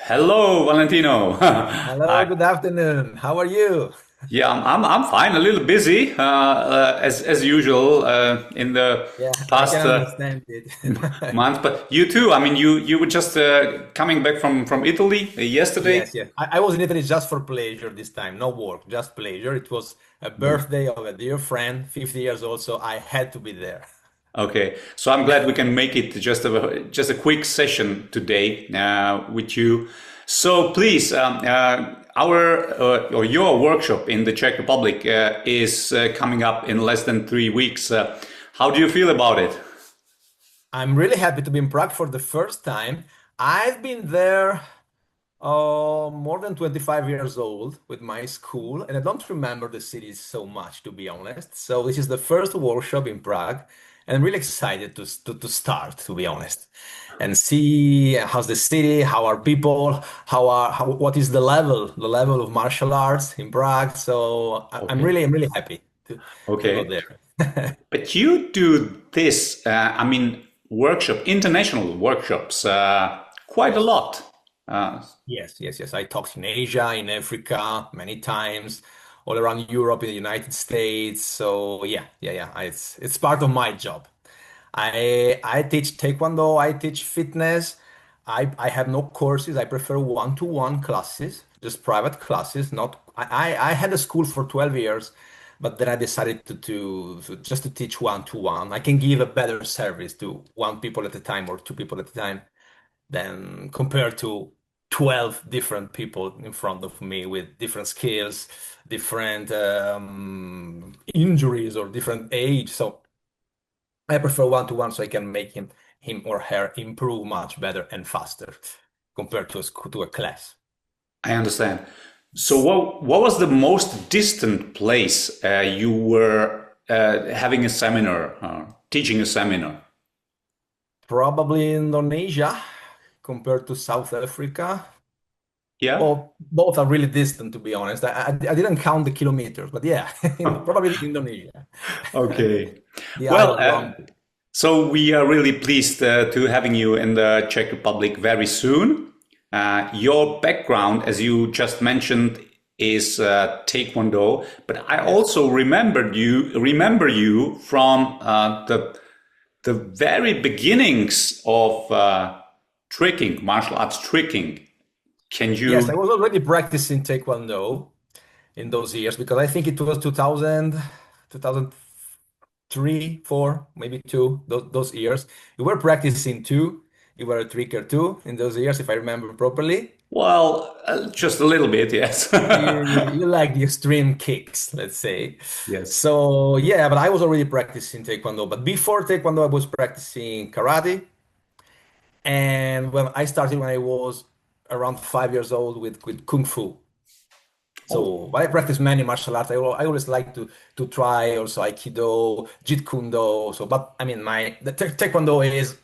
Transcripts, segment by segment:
Hello, Valentino. Hello, Hi. good afternoon. How are you? Yeah, I'm fine. A little busy, as usual, in the Yeah, I past can understand it. month. But you too. I mean, you were just coming back from Italy yesterday. Yes, yes. I was in Italy just for pleasure this time, no work, just pleasure. It was a birthday of a dear friend, 50 years old, so I had to be there. Okay, so I'm glad we can make it just a quick session today with you. So please, our or your workshop in the Czech Republic is coming up in less than 3 weeks. How do you feel about it? I'm really happy to be in Prague for the first time. I've been there more than 25 years old with my school, and I don't remember the city so much, to be honest. So this is the first workshop in Prague, and I'm really excited to start, to be honest, and see how's the city, how are people, what is the level of martial arts in Prague. So Okay. I'm really happy to go Okay. there. But you do this, I mean, international workshops, quite a lot. Uh, Yes, yes, yes. I talked in Asia, in Africa, many times, all around Europe, in the United States. So yeah. It's part of my job. I teach Taekwondo, I teach fitness. I have no courses. I prefer one-to-one classes, just private classes. Not I had a school for 12 years, but then I decided to just to teach one-to-one. I can give a better service to one people at a time or two people at a time than compared to 12 different people in front of me with different skills, different injuries or different age. So I prefer one-to-one so I can make him or her improve much better and faster compared to a class. I understand. So what was the most distant place you were having a seminar, teaching a seminar? Probably Indonesia compared to South Africa. Yeah? Well, both are really distant, to be honest. I didn't count the kilometers, but yeah, probably Indonesia. Okay. The Isle Well, of Bamboo. so we are really pleased to having you in the Czech Republic very soon. Your background, as you just mentioned, is Taekwondo, but I Yes. also remember you from the very beginnings of tricking, martial arts tricking. Can Yes, I you? was already practicing Taekwondo in those years because I think it was 2000, 2003, 4, maybe two, those years. We were practicing too. You were a tricker too in those years, if I remember properly. Well, just a little bit, yes. You like the extreme kicks, let's say. Yes. So yeah, but I was already practicing Taekwondo. But before Taekwondo, I was practicing karate. And when I started when I was around 5 years old with Kung Fu. Oh, So, but I practice many martial arts. I always like to try also Aikido, Jeet Kune Do. So, but I mean, the Taekwondo is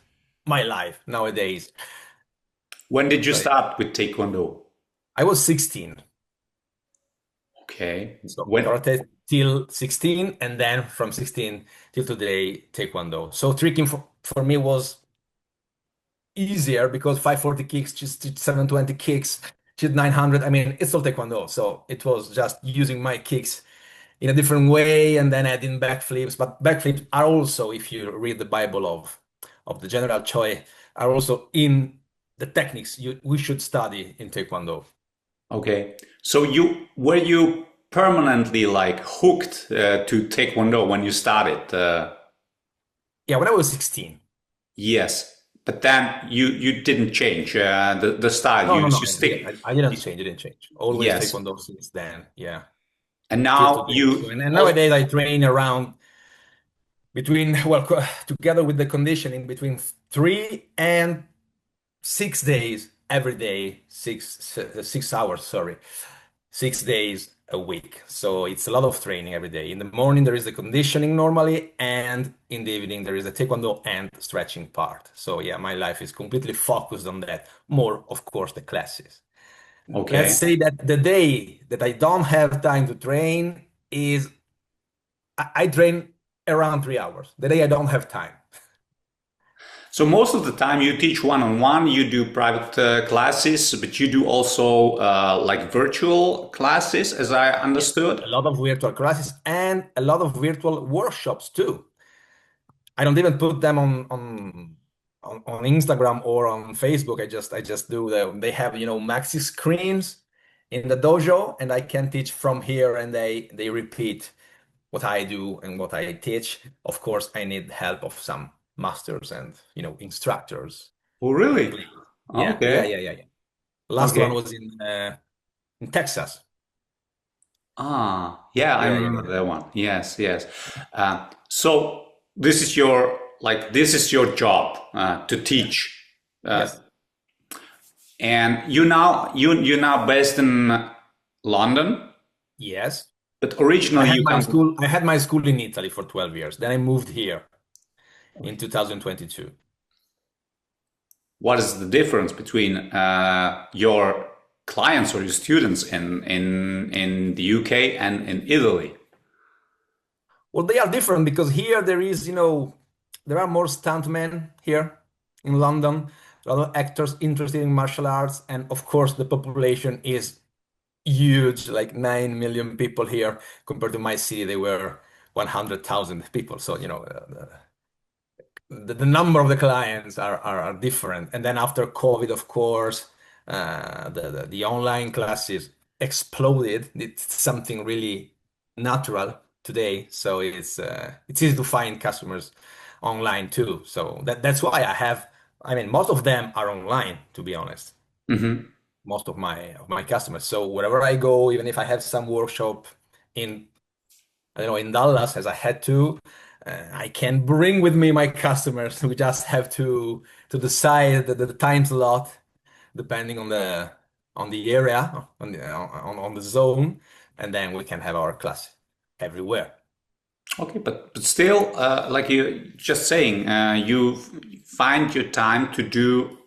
my life nowadays. when did you So start with Taekwondo? I was 16, Okay. so When? karate till 16, and then from 16 till today, Taekwondo. So tricking for me was easier because 540 kicks, just 720 kicks, just 900. I mean, it's all Taekwondo. So it was just using my kicks in a different way and then adding backflips. But backflips are also, if you read the Bible of the General Choi, are also in the techniques we should study in Taekwondo. Okay. So you permanently like hooked to Taekwondo when you started? Yeah, when I was 16. Yes. But then you didn't change the style. No, no, You no, I didn't. stick. I didn't change. I didn't change. Always Yes. Taekwondo since then. Yeah, And till now today. So, you and also nowadays I train around between, well, together with the conditioning, between 3 and 6 days every day, 6 hours, sorry, 6 days a week. So it's a lot of training every day. In the morning, there is the conditioning normally, and in the evening, there is the taekwondo and stretching part. So yeah, my life is completely focused on that. More, of course, the classes. Let's okay. say that the day that I don't have time to train is I train around 3 hours. The day I don't have time. So most of the time you teach one-on-one, you do private classes, but you do also like virtual classes, as I understood. A lot of virtual classes and a lot of virtual workshops too. I don't even put them on Instagram or on Facebook. I just do them. They have, maxi screens in the dojo, and I can teach from here, and they repeat what I do and what I teach. Of course, I need help of some masters and instructors. Oh, really? Yeah, Okay. yeah. Last Okay. one was in Texas. Ah, yeah, I Yeah, remember that one. Yes, yes. So this is your job to teach. Yes. And you're now based in London, Yes. but originally you come. I had my school in Italy for 12 years. Then I moved here in 2022. What is the difference between your clients or your students in the UK and in Italy? Well, they are different because here there is, there are more stuntmen here in London, a lot of actors interested in martial arts, and of course the population is huge, like 9 million people here. Compared to my city, they were 100,000 people. So, the number of the clients are different. And then after COVID, of course, the online classes exploded. It's something really natural today. So it's easy to find customers online too. So that's why most of them are online, to be honest. Hmm. Most of my customers. So wherever I go, even if I have some workshop in, I don't know, in Dallas, as I had to, I can bring with me my customers. We just have to decide the time slot depending on the area, on the zone, and then we can have our class everywhere. Okay, but still, like you just saying, you find your time to do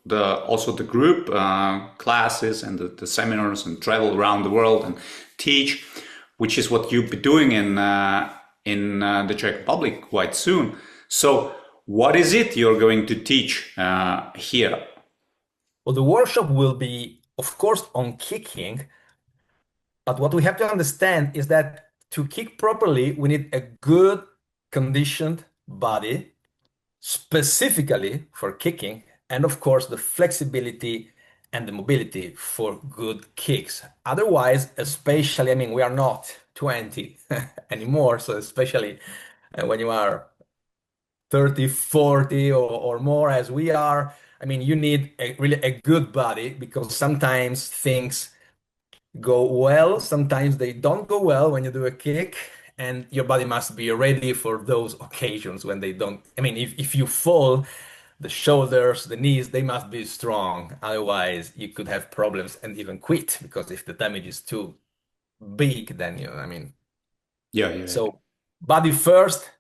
also the group classes and the seminars and travel around the world and teach, which is what you'll be doing in the Czech Republic quite soon. So, what is it you're going to teach here? Well, the workshop will be, of course, on kicking, but what we have to understand is that to kick properly, we need a good conditioned body, specifically for kicking, and of course, the flexibility and the mobility for good kicks. Otherwise, especially, we are not 20 anymore, so especially when you are 30, 40 or more as we are, you need really a good body because sometimes things go well, sometimes they don't go well when you do a kick, and your body must be ready for those occasions when they don't. If you fall, the shoulders, the knees, they must be strong. Otherwise, you could have problems and even quit because if the damage is too big, then Yeah. So body first,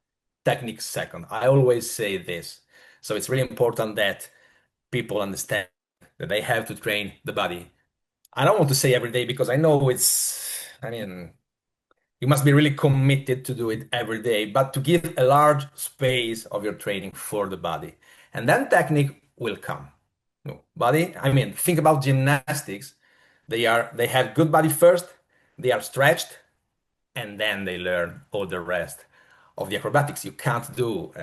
technique second. I always say this. So it's really important that people understand that they have to train the body. I don't want to say every day because I know you must be really committed to do it every day, but to give a large space of your training for the body. And then technique will come. Body, think about gymnastics. They have good body first, they are stretched, and then they learn all the rest of the acrobatics. You can't do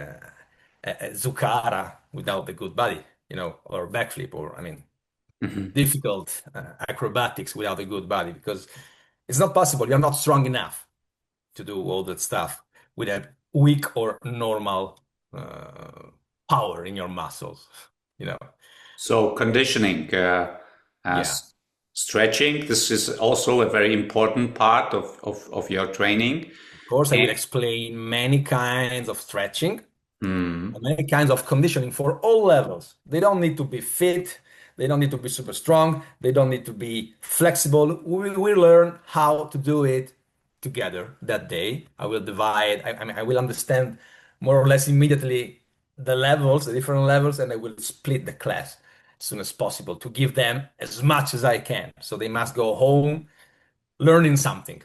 a zucara without the good body, or backflip, or difficult acrobatics without a good body because it's not possible. You're not strong enough to do all that stuff with a weak or normal power in your muscles, So conditioning, Yeah. stretching. This is also a very important part of your training. Of course, I will explain many kinds of stretching, many kinds of conditioning for all levels. They don't need to be fit. They don't need to be super strong. They don't need to be flexible. We learn how to do it together that day. I will divide. I will understand more or less immediately the levels, the different levels, and I will split the class as soon as possible to give them as much as I can. So they must go home learning something.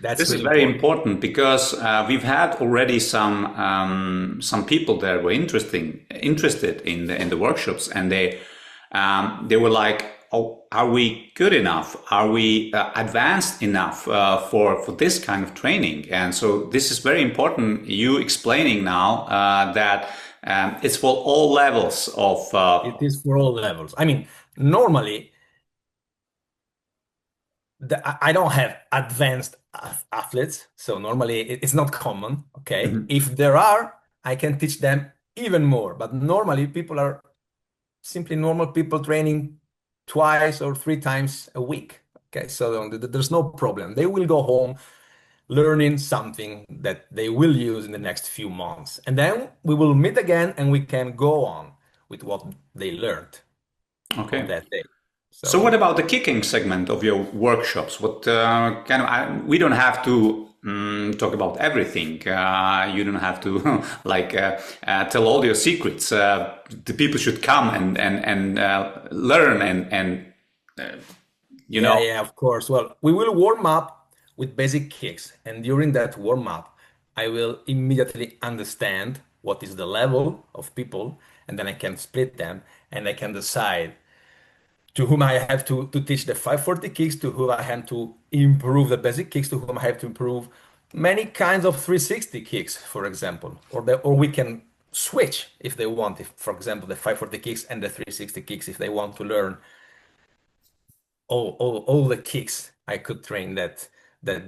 That's This is really very important. important because we've had already some people that were interested in the workshops, and they were like, "Oh, are we good enough? Are we advanced enough for this kind of training?" And so this is very important. You explaining now that it's for all levels of. It is for all levels. I mean, normally I don't have advanced athletes, so normally it's not common. Okay, Mhm. if there are, I can teach them even more. But normally people are simply normal people training twice or three times a week. Okay, so there's no problem. They will go home learning something that they will use in the next few months, and then we will meet again and we can go on with what they learned on Okay. that day. So what about the kicking segment of your workshops? What we don't have to talk about everything. You don't have to tell all your secrets. The people should come and learn and you know. Yeah, of course. Well, we will warm up with basic kicks, and during that warm up, I will immediately understand what is the level of people, and then I can split them and I can decide to whom I have to teach the 540 kicks, to whom I have to improve the basic kicks, to whom I have to improve many kinds of 360 kicks, for example, or we can switch if they want. If, for example, the 540 kicks and the 360 kicks, if they want to learn all the kicks I could train that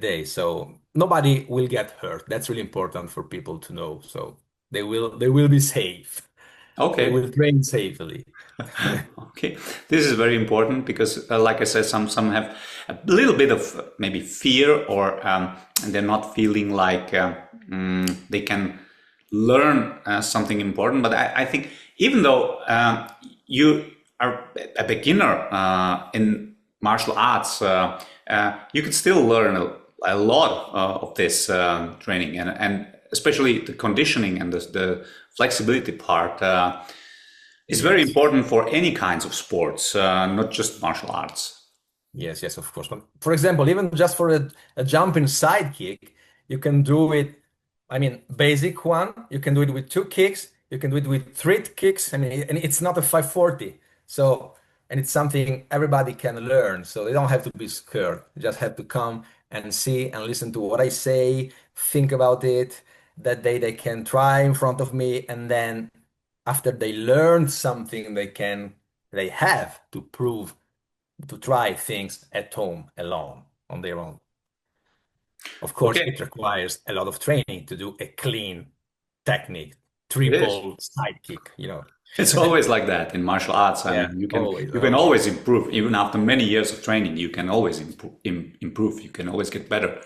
day. So nobody will get hurt. That's really important for people to know. So they will be safe. They Okay. will train safely. Okay, this is very important because, like I said, some have a little bit of maybe fear, or they're not feeling like they can learn something important. But I think even though you are a beginner in martial arts, you could still learn a lot of this training, and especially the conditioning and the flexibility part. It's very important for any kinds of sports, not just martial arts. Yes, of course. But for example, even just for a jumping side kick, you can do it. I mean, basic one, you can do it with two kicks, you can do it with three kicks. I mean, and it's not a 540. So, and it's something everybody can learn. So they don't have to be scared. You just have to come and see and listen to what I say, think about it. That day they can try in front of me, and then after they learn something, they have to prove to try things at home alone on their own. Of course, Okay, it requires a lot of training to do a clean technique, it is. triple side kick, It's always like that in martial arts. I Yeah, mean, you always, can always improve, even after many years of training. You can always improve. You can always get better.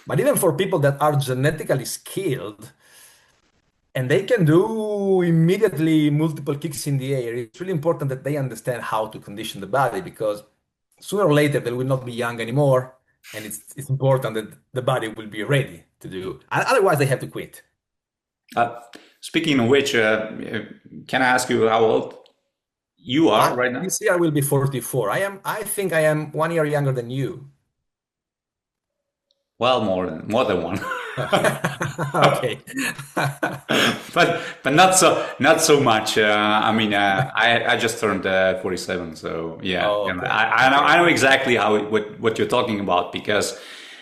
But even for people that are genetically skilled and they can do immediately multiple kicks in the air, it's really important that they understand how to condition the body, because sooner or later they will not be young anymore, and it's important that the body will be ready to do. Otherwise, they have to quit. Speaking of which, can I ask you how old you are right now? This year I will be 44. I think I am 1 year younger than you. Well, more than one. Okay. but not so much. I mean, I just turned 47, so yeah. Oh, okay. I know exactly what you're talking about, because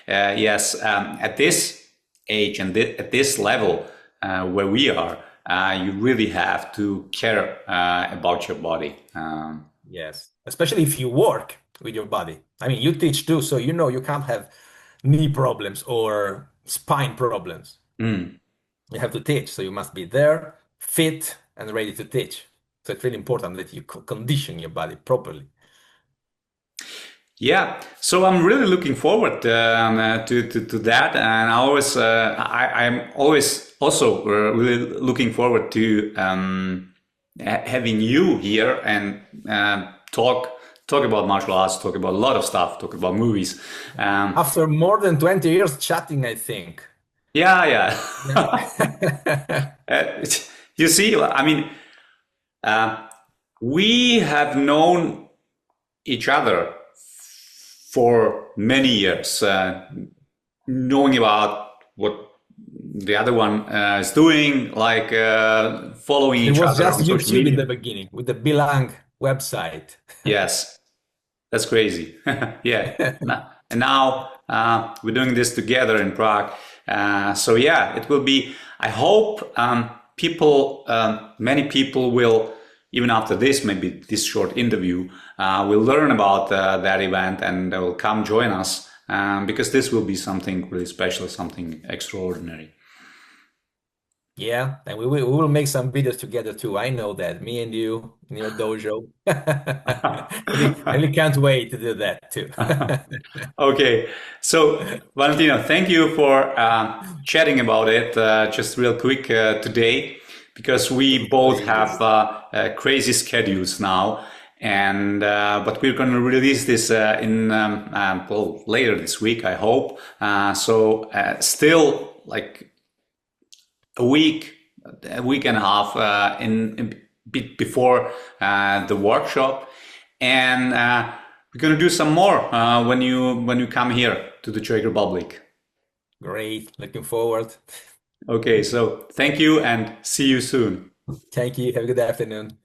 yes, at this age and at this level where we are, you really have to care about your body. Yes, especially if you work with your body. I mean, you teach too, so you can't have knee problems or spine problems. You have to teach, so you must be there, fit, and ready to teach. So it's really important that you condition your body properly. Yeah, so I'm really looking forward to that, and I'm always also really looking forward to having you here and talk about martial arts, talk about a lot of stuff, talk about movies. After more than 20 years chatting, I think. Yeah. You see, I mean, we have known each other for many years, knowing about what the other one is doing, like following It each was other just on social YouTube in media. the beginning with the Bilang website. Yes, that's crazy. Yeah. And now we're doing this together in Prague. So yeah, it will be, I hope many people will, even after this, maybe this short interview, will learn about that event and they will come join us because this will be something really special, something extraordinary. Yeah, and we will make some videos together too. I know that, me and you in your dojo. I really can't wait to do that too. Okay, so Valentino, thank you for chatting about it just real quick today, because we both have crazy schedules now, and but we're going to release this later this week, I hope. So still like a week and a half in before the workshop, and we're going to do some more when you come here to the Czech Republic. Great, looking forward. Okay, so thank you and see you soon. Thank you. Have a good afternoon.